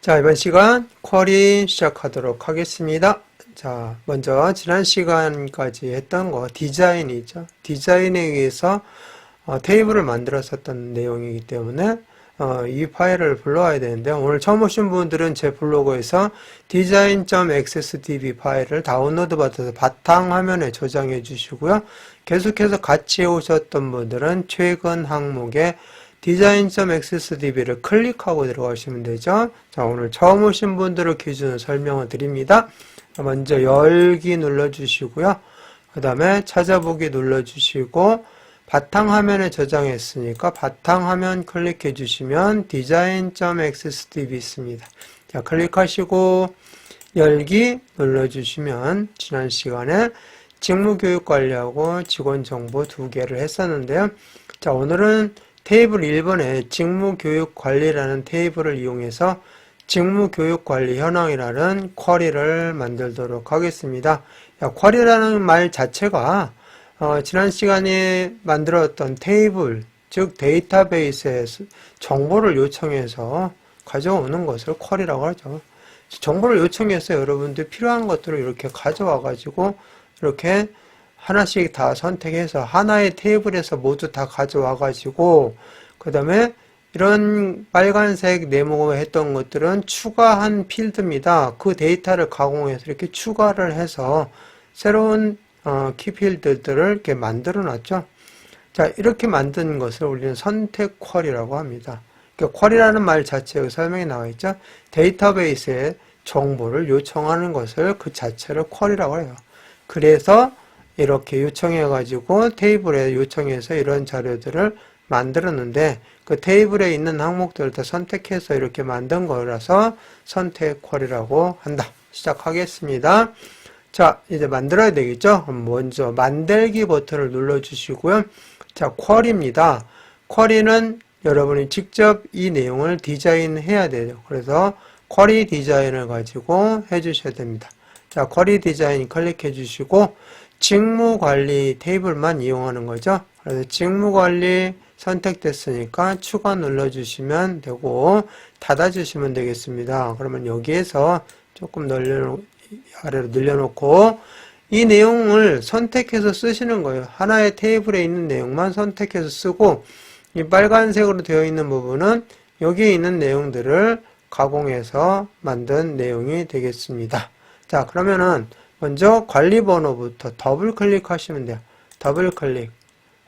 자, 이번 시간 쿼리 시작하도록 하겠습니다. 자, 먼저 지난 시간까지 했던 거 디자인이죠. 디자인에 의해서 테이블을 만들었었던 내용이기 때문에 이 파일을 불러와야 되는데, 오늘 처음 오신 분들은 제 블로그에서 design.xsdb 파일을 다운로드 받아서 바탕화면에 저장해 주시고요. 계속해서 같이 오셨던 분들은 최근 항목에 design.xsdb를 클릭하고 들어가시면 되죠. 자, 오늘 처음 오신 분들을 기준으로 설명을 드립니다. 먼저 열기 눌러주시고요. 그 다음에 찾아보기 눌러주시고, 바탕화면에 저장했으니까 바탕화면 클릭해 주시면 design.xsdb 있습니다. 자, 클릭하시고 열기 눌러주시면 지난 시간에 직무교육관리하고 직원정보 두 개를 했었는데요. 자, 오늘은 테이블 1번에 직무교육관리라는 테이블을 이용해서 직무교육관리 현황이라는 쿼리를 만들도록 하겠습니다. 쿼리라는 말 자체가 지난 시간에 만들었던 테이블, 즉 데이터베이스에 정보를 요청해서 가져오는 것을 쿼리라고 하죠. 정보를 요청해서 여러분들 필요한 것들을 이렇게 가져와 가지고 이렇게 하나씩 다 선택해서 하나의 테이블에서 모두 다 가져와 가지고, 그 다음에 이런 빨간색 네모 했던 것들은 추가한 필드입니다. 그 데이터를 가공해서 이렇게 추가를 해서 새로운 키필드들을 이렇게 만들어 놨죠. 자, 이렇게 만든 것을 우리는 선택 쿼리라고 합니다. 그러니까 쿼리라는 말 자체에 설명이 나와 있죠. 데이터베이스에 정보를 요청하는 것을 그 자체를 쿼리라고 해요. 그래서 이렇게 요청해가지고 테이블에 요청해서 이런 자료들을 만들었는데, 그 테이블에 있는 항목들을 다 선택해서 이렇게 만든 거라서 선택 쿼리라고 한다. 시작하겠습니다. 자, 이제 만들어야 되겠죠? 먼저 만들기 버튼을 눌러주시고요. 자, 쿼리입니다. 쿼리는 여러분이 직접 이 내용을 디자인해야 돼요. 그래서 쿼리 디자인을 가지고 해주셔야 됩니다. 자, 쿼리 디자인 클릭해 주시고 직무관리 테이블만 이용하는 거죠. 그래서 직무관리 선택됐으니까 추가 눌러주시면 되고 닫아주시면 되겠습니다. 그러면 여기에서 조금 아래로 늘려놓고 이 내용을 선택해서 쓰시는 거예요. 하나의 테이블에 있는 내용만 선택해서 쓰고, 이 빨간색으로 되어 있는 부분은 여기에 있는 내용들을 가공해서 만든 내용이 되겠습니다. 자, 그러면은 먼저 관리 번호부터 더블 클릭하시면 돼요. 더블 클릭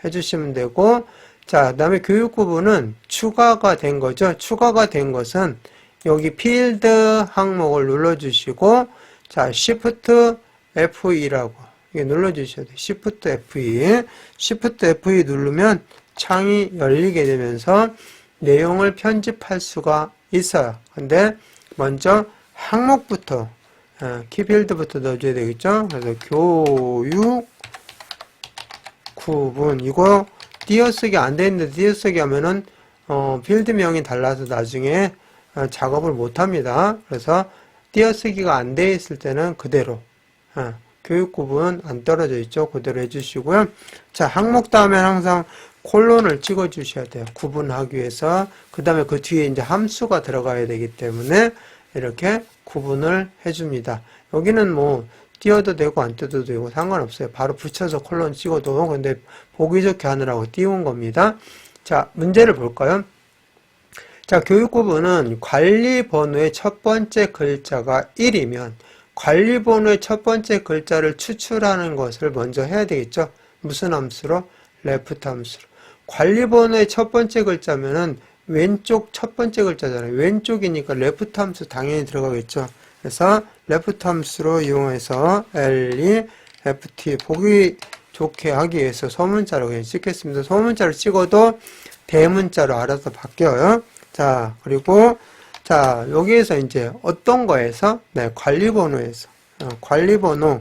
해주시면 되고, 자, 그 다음에 교육 부분은 추가가 된 거죠. 추가가 된 것은 여기 필드 항목을 눌러주시고, 자, Shift F2라고 이게 눌러주셔야 돼요. Shift F2. Shift F2 누르면 창이 열리게 되면서 내용을 편집할 수가 있어요. 근데 먼저 항목부터 키필드부터 넣어줘야 되겠죠. 그래서 교육 구분, 이거 띄어쓰기 안 돼 있는데 띄어쓰기 하면은 필드명이 달라서 나중에 작업을 못 합니다. 그래서 띄어쓰기가 안 돼 있을 때는 그대로 교육 구분 안 떨어져 있죠. 그대로 해주시고요. 자, 항목 다음엔 항상 콜론을 찍어 주셔야 돼요. 구분하기 위해서. 그 다음에 그 뒤에 이제 함수가 들어가야 되기 때문에 이렇게 구분을 해줍니다. 여기는 뭐 띄워도 되고 안 띄워도 되고 상관없어요. 바로 붙여서 콜론 찍어도. 근데 보기 좋게 하느라고 띄운 겁니다. 자, 문제를 볼까요? 자, 교육 구분은 관리 번호의 첫 번째 글자가 1이면 관리 번호의 첫 번째 글자를 추출하는 것을 먼저 해야 되겠죠. 무슨 함수로? 레프트 함수로. 관리 번호의 첫 번째 글자면은 왼쪽 첫 번째 글자잖아요. 왼쪽이니까 레프트 함수 당연히 들어가겠죠. 그래서 레프트 함수로 이용해서 LE, FT 보기 좋게 하기 위해서 소문자로 그냥 찍겠습니다. 소문자로 찍어도 대문자로 알아서 바뀌어요. 자, 그리고 자, 여기에서 이제 어떤 거에서? 네, 관리번호에서. 관리번호.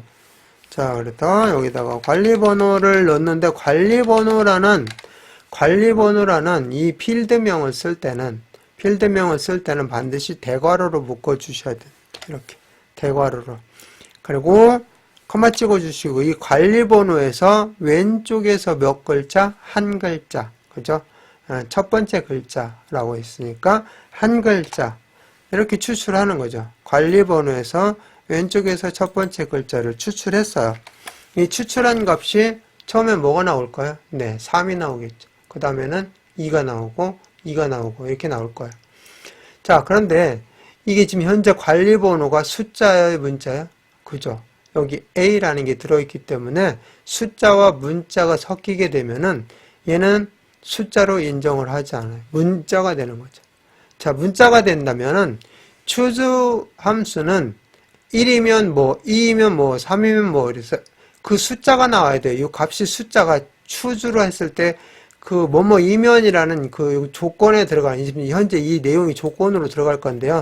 자, 그래서 여기다가 관리번호를 넣는데 관리번호라는 이 필드명을 쓸 때는 반드시 대괄호로 묶어 주셔야 돼요. 이렇게 대괄호로. 그리고 커마 찍어 주시고 이 관리번호에서 왼쪽에서 몇 글자? 한 글자. 그죠? 첫 번째 글자라고 했으니까 한 글자. 이렇게 추출하는 거죠. 관리번호에서 왼쪽에서 첫 번째 글자를 추출했어요. 이 추출한 값이 처음에 뭐가 나올까요? 네, 3이 나오겠죠. 그 다음에는 2가 나오고 2가 나오고 이렇게 나올 거예요. 자, 그런데 이게 지금 현재 관리번호가 숫자예요, 문자예요? 그죠? 여기 A라는 게 들어있기 때문에 숫자와 문자가 섞이게 되면은 얘는 숫자로 인정을 하지 않아요. 문자가 되는 거죠. 자, 문자가 된다면은 choose 함수는 1이면 뭐, 2이면 뭐, 3이면 뭐, 이래서 그 숫자가 나와야 돼요. 이 값이 숫자가 choose로 했을 때 그 뭐뭐이면이라는 그 조건에 들어가는, 현재 이 내용이 조건으로 들어갈 건데요.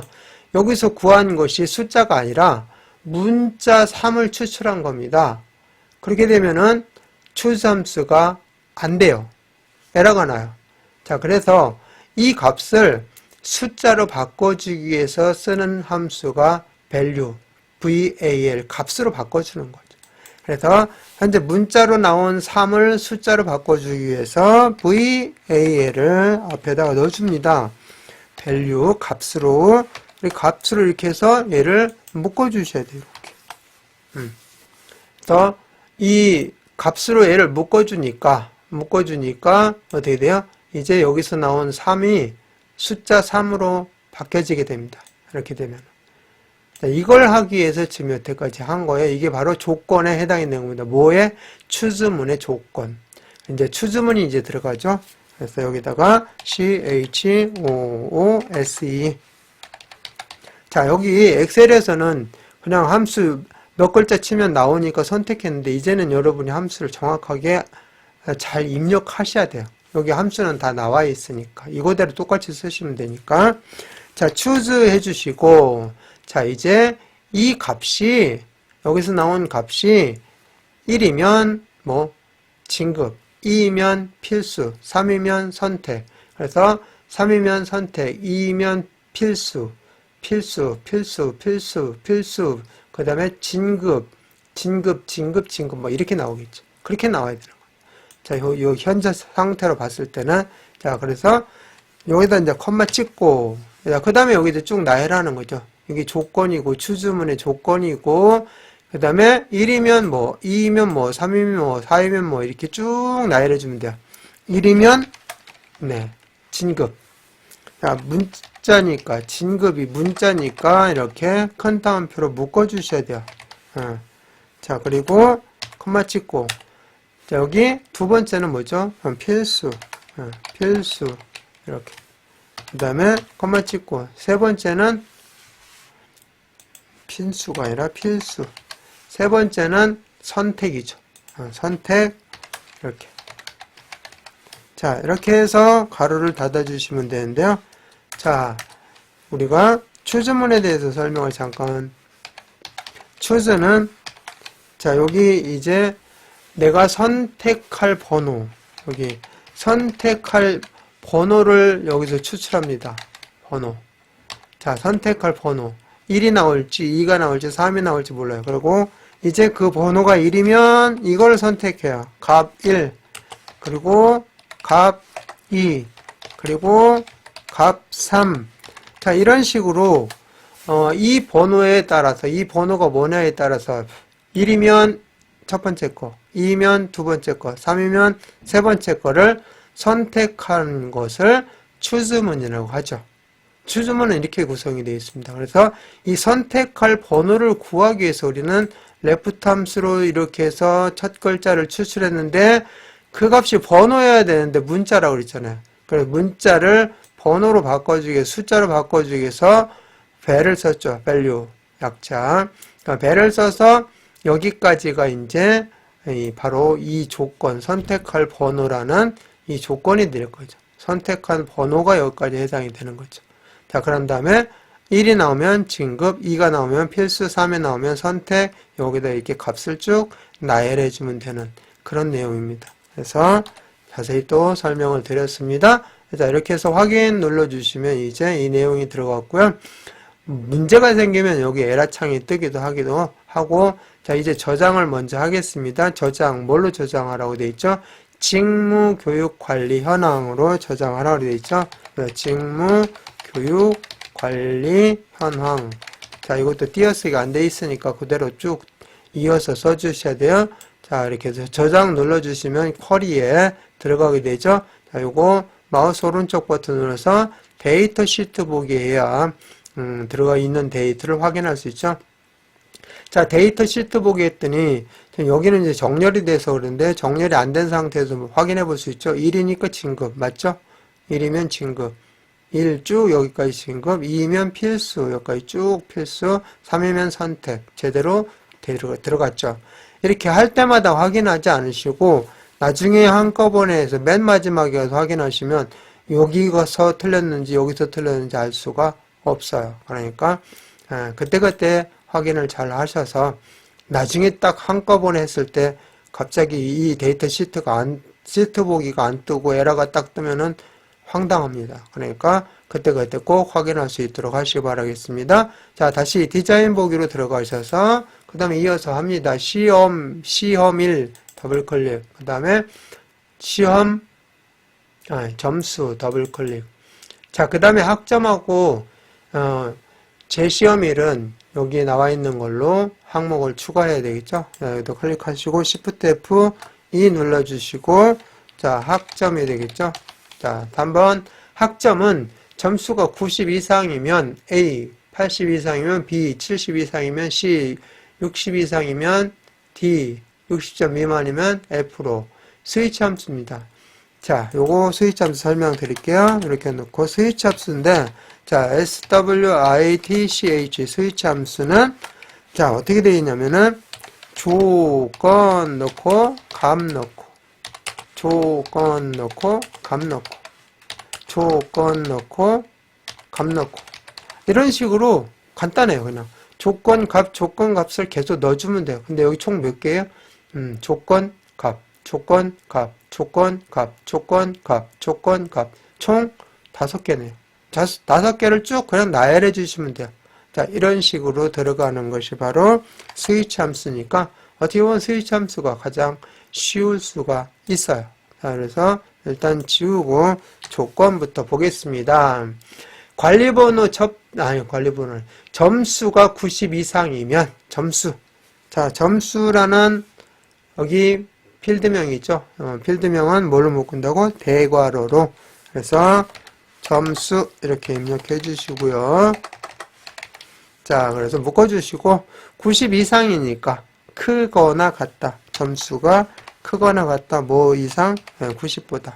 여기서 구한 것이 숫자가 아니라 문자 3을 추출한 겁니다. 그렇게 되면은 choose 함수가 안 돼요. 에러가 나요. 자, 그래서 이 값을 숫자로 바꿔주기 위해서 쓰는 함수가 value, val, 값으로 바꿔주는 거죠. 그래서 현재 문자로 나온 3을 숫자로 바꿔주기 위해서 val을 앞에다가 넣어줍니다. value, 값으로 이렇게 해서 얘를 묶어주셔야 돼요. 이렇게. 그래서 이 값으로 얘를 묶어주니까 어떻게 돼요? 이제 여기서 나온 3이 숫자 3으로 바뀌어지게 됩니다. 이렇게 되면. 이걸 하기 위해서 지금 여태까지 한 거예요. 이게 바로 조건에 해당이 되는 겁니다. 뭐에? 추즈문의 조건. 이제 추즈문이 이제 들어가죠. 그래서 여기다가 choose. 자, 여기 엑셀에서는 그냥 함수 몇 글자 치면 나오니까 선택했는데 이제는 여러분이 함수를 정확하게 잘 입력하셔야 돼요. 여기 함수는 다 나와 있으니까 이거대로 똑같이 쓰시면 되니까. 자, choose 해주시고, 자, 이제 이 값이 여기서 나온 값이 1이면 뭐 진급, 2이면 필수, 3이면 선택. 그래서 3이면 선택, 2이면 필수, 그 다음에 진급 뭐 이렇게 나오겠죠. 그렇게 나와야 되는 거예요. 자, 요 현재 상태로 봤을 때는, 자, 그래서 여기다 이제 컴마 찍고, 그 다음에 여기 이제 쭉 나열하는 거죠. 이게 조건이고, 추주문의 조건이고, 그 다음에 1이면 뭐, 2이면 뭐, 3이면 뭐, 4이면 뭐, 이렇게 쭉 나열해주면 돼요. 1이면, 네, 진급. 자, 문자니까, 진급이 문자니까, 이렇게 큰 따옴표로 묶어주셔야 돼요. 자, 그리고, 콤마 찍고, 자, 여기 두 번째는 뭐죠? 필수. 이렇게. 그 다음에, 콤마 찍고, 세 번째는, 필수가 아니라 필수. 세 번째는 선택이죠. 선택. 이렇게. 자, 이렇게 해서 가로를 닫아주시면 되는데요. 자, 우리가 추즈문에 대해서 설명을 잠깐. 추즈는, 자, 여기 이제 내가 선택할 번호. 여기 선택할 번호를 여기서 추출합니다. 번호. 자, 선택할 번호. 1이 나올지, 2가 나올지, 3이 나올지 몰라요. 그리고 이제 그 번호가 1이면 이걸 선택해요. 값 1, 그리고 값 2, 그리고 값 3. 자, 이런 식으로 이 번호에 따라서, 이 번호가 뭐냐에 따라서 1이면 첫 번째 거, 2이면 두 번째 거, 3이면 세 번째 거를 선택한 것을 추즈문이라고 하죠. 추즈문은 이렇게 구성이 되어 있습니다. 그래서 이 선택할 번호를 구하기 위해서 우리는 레프트 함수로 이렇게 해서 첫 글자를 추출했는데 그 값이 번호여야 되는데 문자라고 그랬잖아요. 그래서 문자를 번호로 바꿔주기 위해서, 숫자로 바꿔주기 위해서 val를 썼죠. value 약자. 그러니까 val를 써서 여기까지가 이제 바로 이 조건, 선택할 번호라는 이 조건이 될 거죠. 선택한 번호가 여기까지 해당이 되는 거죠. 자, 그런 다음에 1이 나오면 진급, 2가 나오면 필수, 3이 나오면 선택, 여기다 이렇게 값을 쭉 나열해 주면 되는 그런 내용입니다. 그래서 자세히 또 설명을 드렸습니다. 자, 이렇게 해서 확인 눌러주시면 이제 이 내용이 들어갔고요. 문제가 생기면 여기 에러창이 뜨기도 하기도 하고, 자, 이제 저장을 먼저 하겠습니다. 저장, 뭘로 저장하라고 되어 있죠? 직무교육관리 현황으로 저장하라고 되어 있죠? 직무교육관리 관리 현황. 자, 이것도 띄어쓰기가 안 돼 있으니까 그대로 쭉 이어서 써주셔야 돼요. 자, 이렇게 해서 저장 눌러주시면 쿼리에 들어가게 되죠. 자, 요거 마우스 오른쪽 버튼 눌러서 데이터 시트 보기 해야 들어가 있는 데이터를 확인할 수 있죠. 자, 데이터 시트 보기 했더니 여기는 이제 정렬이 돼서 그런데 정렬이 안 된 상태에서 확인해 볼 수 있죠. 1이니까 진급 맞죠? 1이면 진급, 1 쭉 여기까지 진급, 2면 필수 여기까지 쭉 필수, 3이면 선택 제대로 들어갔죠. 이렇게 할 때마다 확인하지 않으시고 나중에 한꺼번에 해서 맨 마지막에 가서 확인하시면 여기서 틀렸는지 여기서 틀렸는지 알 수가 없어요. 그러니까 그때그때 확인을 잘 하셔서 나중에 딱 한꺼번에 했을 때 갑자기 이 데이터 시트 보기가 안 뜨고 에러가 딱 뜨면은 황당합니다. 그러니까 그때그때 꼭 확인할 수 있도록 하시기 바라겠습니다. 자, 다시 디자인 보기로 들어가셔서 그 다음에 이어서 합니다. 시험 1 더블 클릭, 그 다음에 점수 더블 클릭. 자, 그 다음에 학점하고 제시험 1은 여기에 나와 있는 걸로 항목을 추가해야 되겠죠. 자, 여기도 클릭하시고 Shift F2 눌러주시고 자, 학점이 되겠죠. 자, 단번 학점은 점수가 90 이상이면 A, 80 이상이면 B, 70 이상이면 C, 60 이상이면 D, 60점 미만이면 F로 스위치 함수입니다. 자, 요거 스위치 함수 설명드릴게요. 이렇게 놓고 스위치 함수인데 자, switch 스위치 함수는 자, 어떻게 되어 있냐면은 조건 넣고 값 넣고 조건 넣고 값 넣고 조건 넣고 값 넣고 이런 식으로 간단해요. 그냥 조건 값을 계속 넣어주면 돼요. 근데 여기 총 몇 개예요? 조건 값 조건 값 조건 값 조건 값 조건 값 총 5개네요. 5개를 쭉 그냥 나열해 주시면 돼요. 자, 이런 식으로 들어가는 것이 바로 스위치 함수니까 어떻게 보면 스위치 함수가 가장 쉬울 수가 있어요. 자, 그래서 일단 지우고 조건부터 보겠습니다. 점수가 90 이상이면 자, 점수라는 여기 필드명이 있죠. 필드명은 뭘로 묶은다고? 대괄호로. 그래서 점수 이렇게 입력해 주시고요. 자, 그래서 묶어주시고 90 이상이니까 크거나 같다. 점수가 크거나 같다. 뭐 이상? 90보다.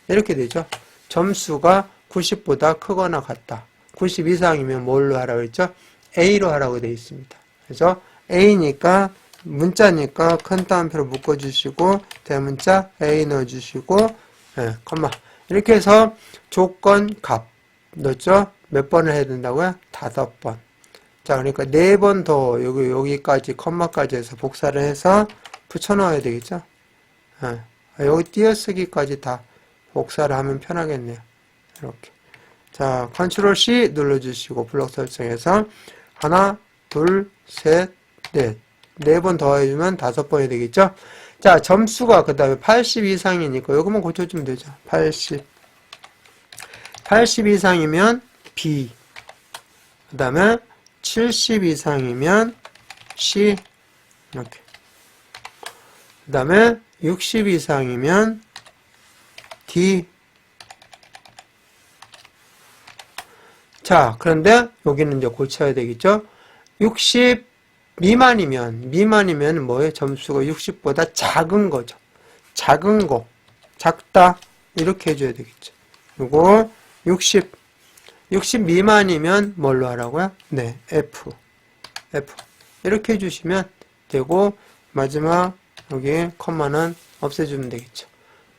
이렇게 되죠. 점수가 90보다 크거나 같다. 90 이상이면 뭘로 하라고 했죠? A로 하라고 되어 있습니다. 그래서 A니까 문자니까 큰 따옴표로 묶어주시고 대문자 A 넣어주시고 컴마 이렇게 해서 조건 값 넣었죠? 몇 번을 해야 된다고요? 5번. 자, 그러니까 4번 더 여기까지 컴마까지 해서 복사를 해서 붙여 넣어야 되겠죠? 여기 띄어쓰기까지 다 복사를 하면 편하겠네요. 이렇게. 자, 컨트롤 C 눌러주시고 블록 설정해서 하나, 둘, 셋, 넷. 4번 더해주면 5번이 되겠죠? 자, 점수가 그 다음에 80 이상이니까 요것만 고쳐주면 되죠. 80 이상이면 B. 그 다음에 70 이상이면 C. 이렇게. 그 다음에 60 이상이면 D. 자, 그런데 여기는 이제 고쳐야 되겠죠? 60 미만이면 뭐예요? 점수가 60보다 작은 거죠. 작은 거. 작다. 이렇게 해줘야 되겠죠. 그리고 60 미만이면 뭘로 하라고요? 네, F. 이렇게 해주시면 되고, 마지막, 여기, 컴마는 없애주면 되겠죠.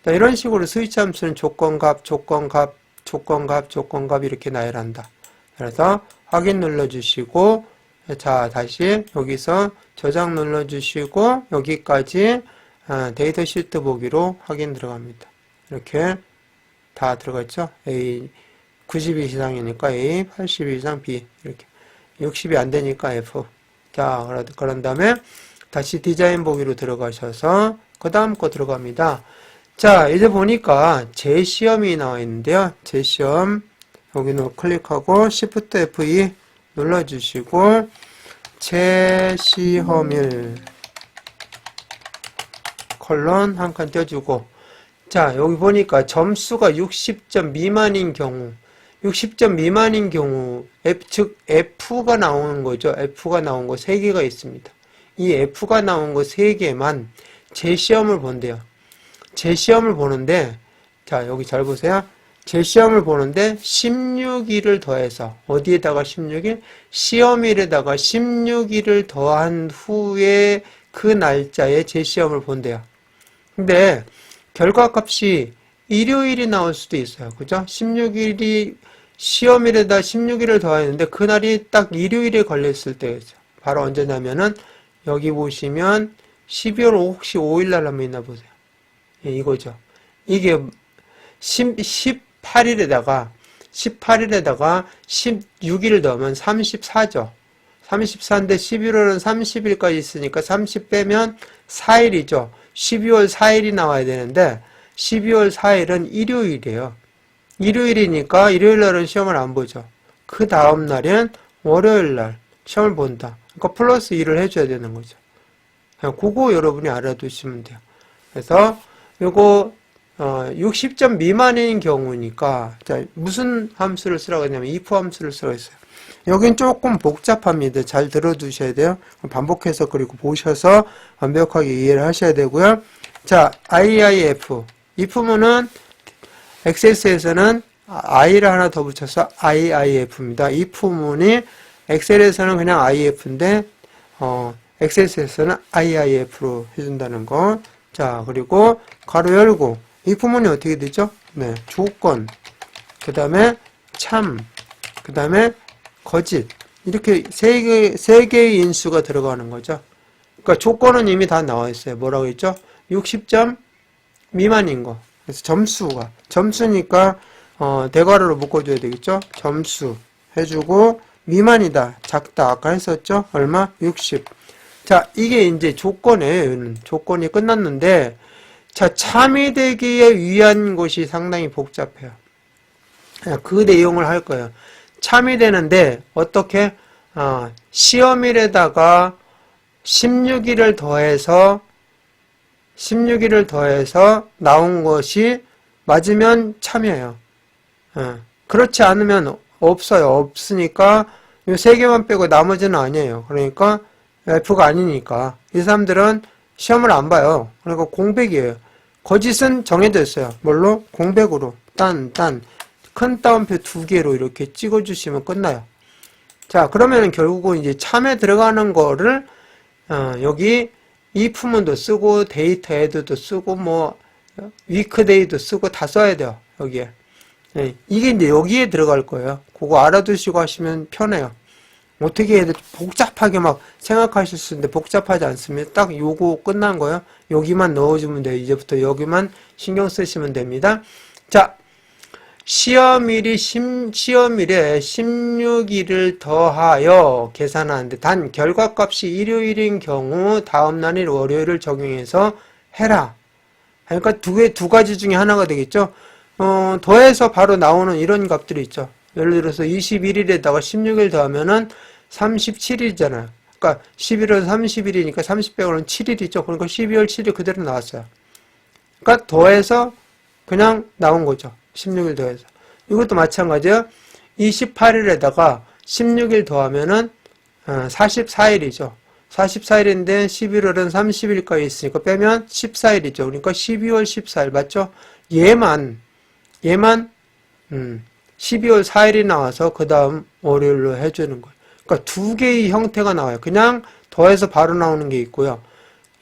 자, 이런 식으로 스위치 함수는 조건값 이렇게 나열한다. 그래서 확인 눌러주시고, 자, 다시 여기서 저장 눌러주시고 여기까지 데이터 시트 보기로 확인 들어갑니다. 이렇게 다 들어갔죠? A 90 이상이니까 A, 80 이상 B 이렇게 60이 안 되니까 F. 자, 그런 다음에 다시 디자인 보기로 들어가셔서 그 다음 거 들어갑니다. 자, 이제 보니까 제시험이 나와 있는데요. 제시험 여기는 클릭하고 Shift F2 눌러주시고 제시험일 컬런 한 칸 떼주고 자 여기 보니까 점수가 60점 미만인 경우 60점 미만인 경우 즉 F가 나오는 거죠. F가 나온 거 3개가 있습니다. 이 F가 나온 거 3개만 제시험을 본대요. 제시험을 보는데 자 여기 잘 보세요. 제시험을 보는데 16일을 더해서 어디에다가 16일? 시험일에다가 16일을 더한 후에 그 날짜에 제시험을 본대요. 근데 결과값이 일요일이 나올 수도 있어요. 그죠? 16일이 시험일에다 16일을 더했는데 그날이 딱 일요일에 걸렸을 때였죠. 바로 언제냐면은 여기 보시면 12월 혹시 5일날 한번 있나 보세요. 예, 이거죠. 이게 18일에다가 16일을 더하면 34죠. 34인데 11월은 30일까지 있으니까 30 빼면 4일이죠. 12월 4일이 나와야 되는데 12월 4일은 일요일이에요. 일요일이니까 일요일날은 시험을 안 보죠. 그 다음날은 월요일날 시험을 본다. 그러니까 플러스 1을 해줘야 되는 거죠. 그거 여러분이 알아두시면 돼요. 그래서 요거 60점 미만인 경우니까 자, 무슨 함수를 쓰라고 했냐면 if 함수를 쓰라고 했어요. 여긴 조금 복잡합니다. 잘 들어두셔야 돼요. 반복해서 그리고 보셔서 완벽하게 이해를 하셔야 되고요. 자, IIF if문은 엑셀에서는 i를 하나 더 붙여서 IIF입니다. if문이 엑셀에서는 그냥 IF인데 엑셀에서는 IIF로 해준다는 거. 자, 그리고 가로 열고 if문이 어떻게 되죠? 네, 조건, 그 다음에 참, 그 다음에 거짓 이렇게 세 개의 인수가 들어가는 거죠. 그러니까 조건은 이미 다 나와 있어요. 뭐라고 했죠? 60점 미만인 거. 그래서 점수니까 대괄호로 묶어줘야 되겠죠? 점수 해주고 미만이다, 작다 아까 했었죠? 얼마? 60. 자, 이게 이제 조건이에요. 조건이 끝났는데 자, 참이 되기에 위한 것이 상당히 복잡해요. 그 내용을 할 거예요. 참이 되는데 어떻게? 시험일에다가 16일을 더해서 나온 것이 맞으면 참이에요. 그렇지 않으면 없어요. 없으니까 이 3개만 빼고 나머지는 아니에요. 그러니까 F가 아니니까 이 사람들은 시험을 안 봐요. 그러니까 공백이에요. 거짓은 정해져 있어요. 뭘로? 공백으로 큰 따옴표 2개로 이렇게 찍어주시면 끝나요. 자, 그러면 결국은 이제 참에 들어가는 거를 여기 if문도 쓰고 데이터 애드도 쓰고 뭐 위크데이도 쓰고 다 써야 돼요. 여기에. 네, 이게 이제 여기에 들어갈 거예요. 그거 알아두시고 하시면 편해요. 어떻게 해야 돼? 복잡하게 막 생각하실 수 있는데 복잡하지 않습니다. 딱 요거 끝난 거예요. 여기만 넣어주면 돼요. 이제부터 여기만 신경 쓰시면 됩니다. 자, 시험일에 16일을 더하여 계산하는데 단 결과값이 일요일인 경우 다음날인 월요일을 적용해서 해라. 그러니까 두 가지 중에 하나가 되겠죠. 더해서 바로 나오는 이런 값들이 있죠. 예를 들어서 21일에다가 16일 더하면은 37일이잖아요. 그러니까 11월 30일이니까 30 빼고는 7일이죠. 그러니까 12월 7일 그대로 나왔어요. 그러니까 더해서 그냥 나온 거죠. 16일 더해서. 이것도 마찬가지예요. 28일에다가 16일 더하면은 44일이죠. 44일인데 11월은 30일까지 있으니까 빼면 14일이죠. 그러니까 12월 14일 맞죠? 얘만 12월 4일이 나와서 그 다음 월요일로 해주는 거예요. 그러니까 두 개의 형태가 나와요. 그냥 더해서 바로 나오는 게 있고요.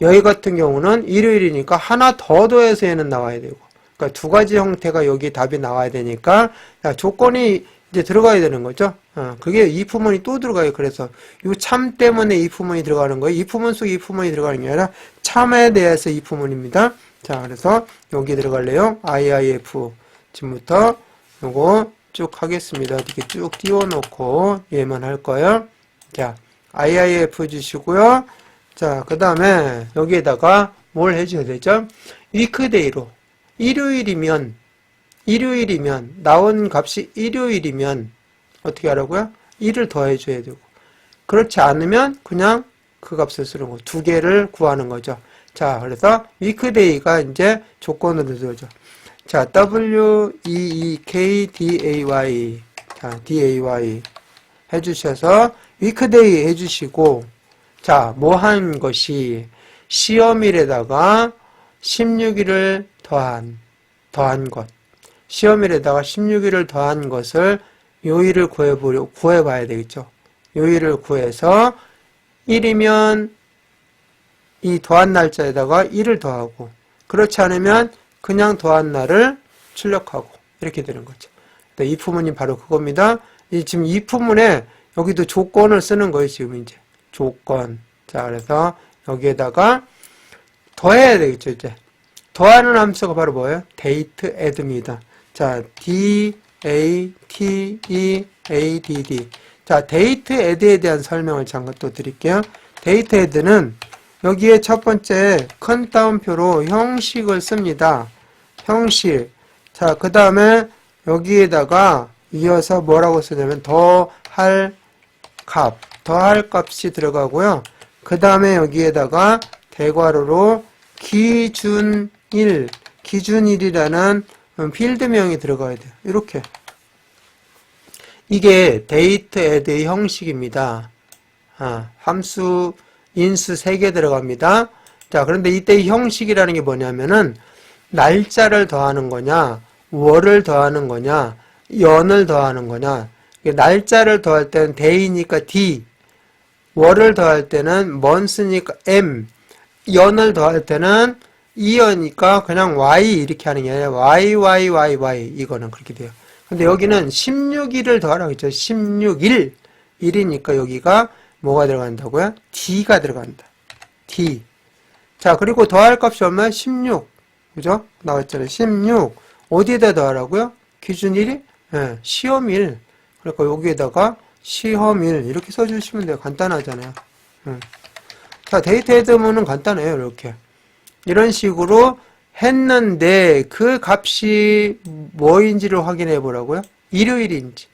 여기 같은 경우는 일요일이니까 하나 더 더해서 얘는 나와야 되고. 그러니까 두 가지 형태가 여기 답이 나와야 되니까 조건이 이제 들어가야 되는 거죠. 그게 if문이 또 들어가요. 그래서 이 참 때문에 if문이 들어가는 거예요. if문 속에 if문이 들어가는 게 아니라 참에 대해서 if문입니다. 자, 그래서 여기 들어갈래요. IIF 지금부터 요거 쭉 하겠습니다. 이렇게 쭉 띄워놓고 얘만 할 거예요. 자, IIF 주시고요. 자, 그 다음에 여기에다가 뭘 해줘야 되죠? 위크데이로 일요일이면 일요일이면, 나온 값이 일요일이면, 어떻게 하라고요? 1을 더해줘야 되고. 그렇지 않으면 그냥 그 값을 쓰는 거. 두 개를 구하는 거죠. 자, 그래서 weekday가 이제 조건으로 들어오죠. 자, weekday. 자, day 해주셔서 weekday 해주시고, 자, 뭐 한 것이 시험일에다가 16일을 더한 것. 시험일에다가 16일을 더한 것을 요일을 구해봐야 되겠죠. 요일을 구해서 1이면 이 더한 날짜에다가 1을 더하고, 그렇지 않으면 그냥 더한 날을 출력하고, 이렇게 되는 거죠. 이 부분이 바로 그겁니다. 지금 이 부분에 여기도 조건을 쓰는 거예요, 지금 이제. 조건. 자, 그래서 여기에다가 더해야 되겠죠, 이제. 더하는 함수가 바로 뭐예요? date add입니다. 자, d-a-t-e-a-d-d. 자, date add에 대한 설명을 잠깐 또 드릴게요. date add는 여기에 첫 번째 큰 따옴표로 형식을 씁니다. 형식. 자, 그 다음에 여기에다가 이어서 뭐라고 쓰냐면 더할 값이 들어가고요. 그 다음에 여기에다가 대괄호로 기준일이라는 필드명이 들어가야 돼요. 이렇게. 이게 date add의 형식입니다. 함수 인수 3개 들어갑니다. 자, 그런데 이때 이 형식이라는 게 뭐냐면은 날짜를 더하는 거냐, 월을 더하는 거냐, 연을 더하는 거냐. 날짜를 더할 때는 day니까 d, 월을 더할 때는 month니까 m, 연을 더할 때는 year니까 그냥 y 이렇게 하는 게 아니라 y 이거는 그렇게 돼요. 근데 여기는 16일을 더하라고 했죠. 16일. 1이니까 여기가 뭐가 들어간다고요? d가 들어간다. d. 자, 그리고 더할 값이 얼마야? 16. 그죠? 나왔잖아요. 16. 어디에다 더하라고요? 기준일이? 네, 시험일. 그러니까 여기에다가 시험일. 이렇게 써주시면 돼요. 간단하잖아요. 자, 데이터 헤드문은 간단해요. 이렇게. 이런 식으로 했는데 그 값이 뭐인지를 확인해 보라고요? 일요일인지.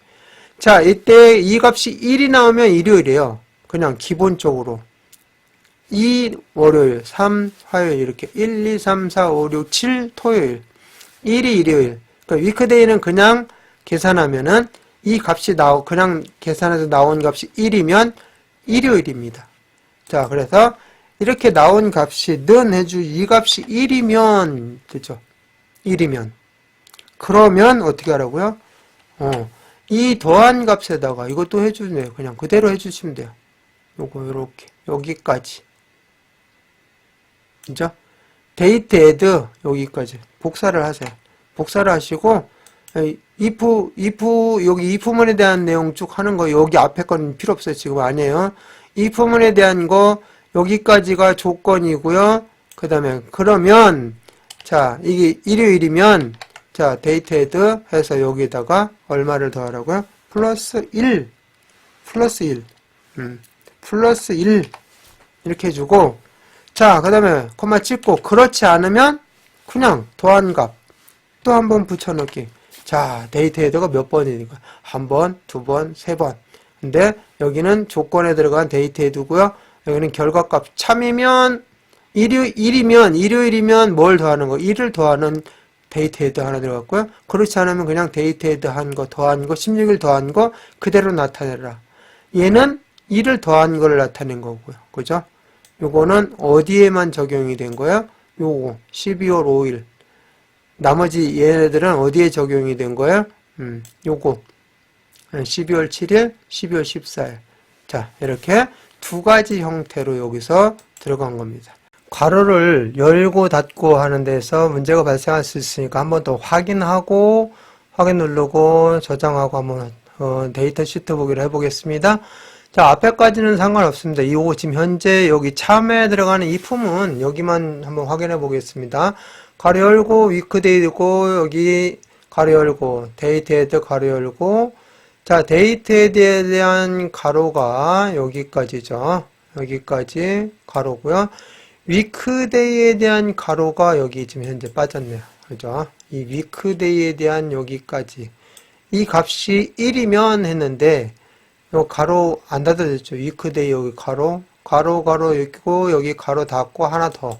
자, 이때 이 값이 1이 나오면 일요일이에요. 그냥 기본적으로. 2 월요일, 3 화요일 이렇게 1, 2, 3, 4, 5, 6, 7 토요일, 1이 일요일. 그러니까 위크데이는 그냥 계산하면은 이 값이 그냥 계산해서 나온 값이 1이면 일요일입니다. 자, 그래서 이렇게 나온 값이 이 값이 1이면 되죠. 1이면. 그러면 어떻게 하라고요? 이 더한 값에다가 이것도 해주네요. 그냥 그대로 해주시면 돼요. 요거 이렇게 여기까지. 그죠? 데이트 애드 여기까지 복사를 하세요. 복사를 하시고 if 여기 if문에 대한 내용 쭉 하는 거 여기 앞에 건 필요 없어요. 지금 아니에요. if문에 대한 거 여기까지가 조건이고요. 그 다음에 그러면 자 이게 일요일이면 자 데이트 애드 해서 여기다가 얼마를 더하라고요? 플러스 1 이렇게 해주고 자 그 다음에 콤마 찍고 그렇지 않으면 그냥 더한 값 또 한 번 붙여넣기. 자 데이트 헤드가 몇 번이니까 한 번, 두 번, 세 번. 근데 여기는 조건에 들어간 데이트 헤드고요. 여기는 결과값 참이면 일요일이면 뭘 더하는 거? 1을 더하는 데이트 헤드 하나 들어갔고요. 그렇지 않으면 그냥 데이트 헤드 한 거 더한 거 16일 더한 거 그대로 나타내라. 얘는 1을 더한 걸 나타낸 거고요. 그죠? 요거는 어디에만 적용이 된 거야? 요거 12월 5일. 나머지 얘네들은 어디에 적용이 된 거야? 요거 12월 7일, 12월 14일. 자, 이렇게 두 가지 형태로 여기서 들어간 겁니다. 괄호를 열고 닫고 하는 데서 문제가 발생할 수 있으니까 한 번 더 확인하고 확인 누르고 저장하고 한번 데이터 시트 보기를 해보겠습니다. 자, 앞에까지는 상관없습니다. 이거 지금 현재 여기 참에 들어가는 이 품은 여기만 한번 확인해 보겠습니다. 가로 열고 위크데이고 여기 가로 열고 데이트 헤드 가로 열고 자 데이트 헤드에 대한 가로가 여기까지죠. 여기까지 가로고요. 위크데이에 대한 가로가 여기 지금 현재 빠졌네요. 그죠? 이 위크데이에 대한 여기까지 이 값이 1이면 했는데 요 가로 안 닫아졌죠. 위크데이 여기 가로 있고 여기 가로 닫고 하나 더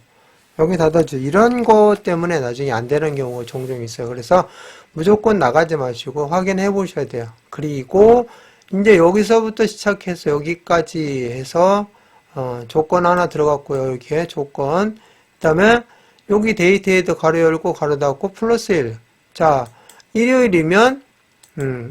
여기 닫아줘. 이런 것 때문에 나중에 안 되는 경우가 종종 있어요. 그래서 무조건 나가지 마시고 확인해 보셔야 돼요. 그리고 이제 여기서부터 시작해서 여기까지 해서 조건 하나 들어갔고요. 여기에 조건. 그 다음에 여기 데이트 헤드 가로 열고 가로 닫고 플러스 1. 자, 일요일이면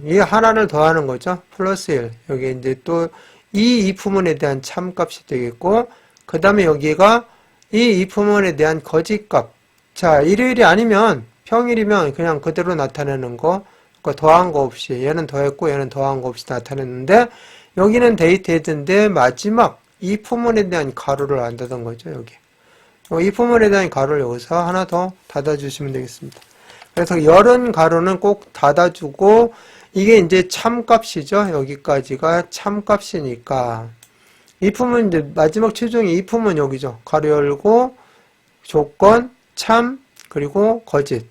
이 하나를 더하는 거죠. 플러스 1. 여기 이제 또 이 이프문에 대한 참값이 되겠고, 그 다음에 여기가 이 이프문에 대한 거짓값. 자, 일요일이 아니면 평일이면 그냥 그대로 나타내는 거, 그러니까 더한 거 없이 얘는 더했고 얘는 더한 거 없이 나타냈는데 여기는 데이트 헤드인데 마지막 이프문에 대한 가로를 안 닫은 거죠. 여기. 이프문에 대한 가로를 여기서 하나 더 닫아주시면 되겠습니다. 그래서 열은 가로는 꼭 닫아주고 이게 이제 참값이죠. 여기까지가 참값이니까 if문 이제 마지막 최종의 if문 여기죠. 가로 열고 조건 참 그리고 거짓.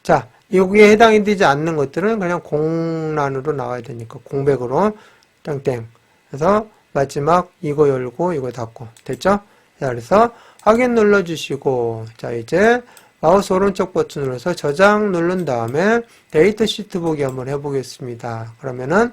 자, 여기에 해당이 되지 않는 것들은 그냥 공란으로 나와야 되니까 공백으로 땡땡. 그래서 마지막 이거 열고 이거 닫고 됐죠? 자, 그래서 확인 눌러주시고 자 이제 마우스 오른쪽 버튼 눌러서 저장 누른 다음에 데이터 시트 보기 한번 해보겠습니다. 그러면은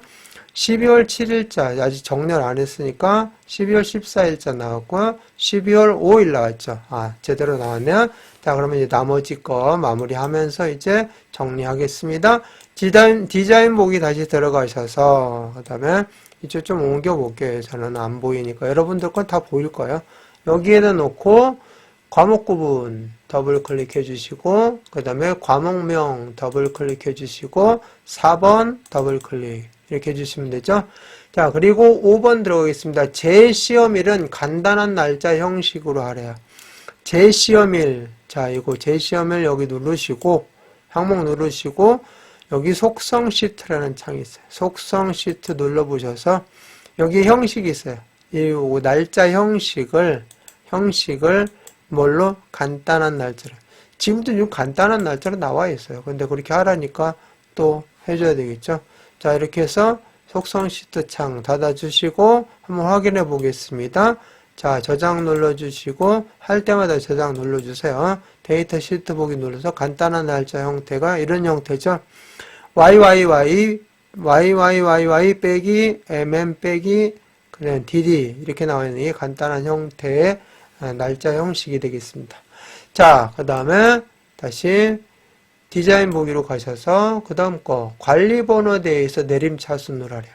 12월 7일자 아직 정렬 안 했으니까 12월 14일자 나왔고 12월 5일 나왔죠. 아 제대로 나왔네요. 자 그러면 이제 나머지 거 마무리하면서 이제 정리하겠습니다. 디자인 보기 다시 들어가셔서 그 다음에 이쪽 좀 옮겨 볼게요. 저는 안 보이니까 여러분들 건 다 보일 거예요. 여기에다 놓고 과목 구분 더블 클릭해 주시고 그 다음에 과목명 더블 클릭해 주시고 4번 더블 클릭 이렇게 해주시면 되죠. 자 그리고 5번 들어가겠습니다. 제시험일은 간단한 날짜 형식으로 하래요. 제시험일 자 이거 제시험일 여기 누르시고 항목 누르시고 여기 속성 시트라는 창이 있어요. 속성 시트 눌러보셔서 여기 형식이 있어요. 이 날짜 형식을 뭘로? 간단한 날짜로. 지금도 좀 간단한 날짜로 나와 있어요. 근데 그렇게 하라니까 또 해줘야 되겠죠. 자, 이렇게 해서 속성 시트 창 닫아주시고 한번 확인해 보겠습니다. 자, 저장 눌러주시고 할 때마다 저장 눌러주세요. 데이터 시트 보기 눌러서 간단한 날짜 형태가 이런 형태죠. YYY 빼기 MM 빼기 그냥 DD 이렇게 나와 있는 이 간단한 형태의 날짜 형식이 되겠습니다. 자, 그 다음에 다시 디자인 보기로 가셔서 그 다음 거 관리번호에 대해서 내림차순 누르래요.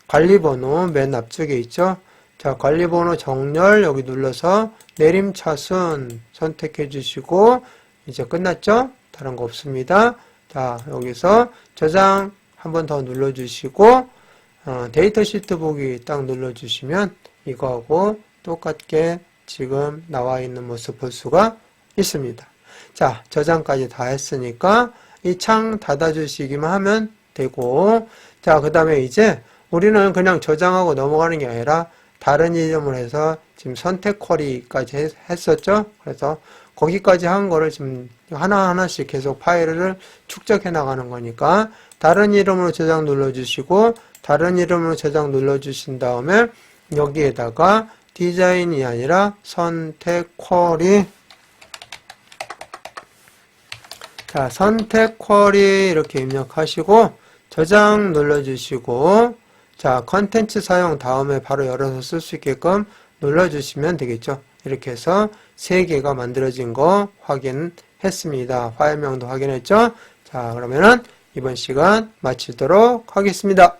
관리번호 맨 앞쪽에 있죠. 자, 관리번호 정렬 여기 눌러서 내림차순 선택해 주시고 이제 끝났죠? 다른 거 없습니다. 자, 여기서 저장 한 번 더 눌러주시고 데이터 시트 보기 딱 눌러주시면 이거하고 똑같게 지금 나와 있는 모습 볼 수가 있습니다. 자, 저장까지 다 했으니까 이 창 닫아주시기만 하면 되고 자, 그 다음에 이제 우리는 그냥 저장하고 넘어가는 게 아니라 다른 이름을 해서 지금 선택 쿼리까지 했었죠. 그래서 거기까지 한 거를 지금 하나하나씩 계속 파일을 축적해 나가는 거니까 다른 이름으로 저장 눌러주시고 다른 이름으로 저장 눌러주신 다음에 여기에다가 디자인이 아니라 선택 쿼리 자 선택 쿼리 이렇게 입력하시고 저장 눌러주시고 자 컨텐츠 사용 다음에 바로 열어서 쓸 수 있게끔 눌러주시면 되겠죠. 이렇게 해서 3개가 만들어진 거 확인했습니다. 파일명도 확인했죠. 자 그러면은 이번 시간 마치도록 하겠습니다.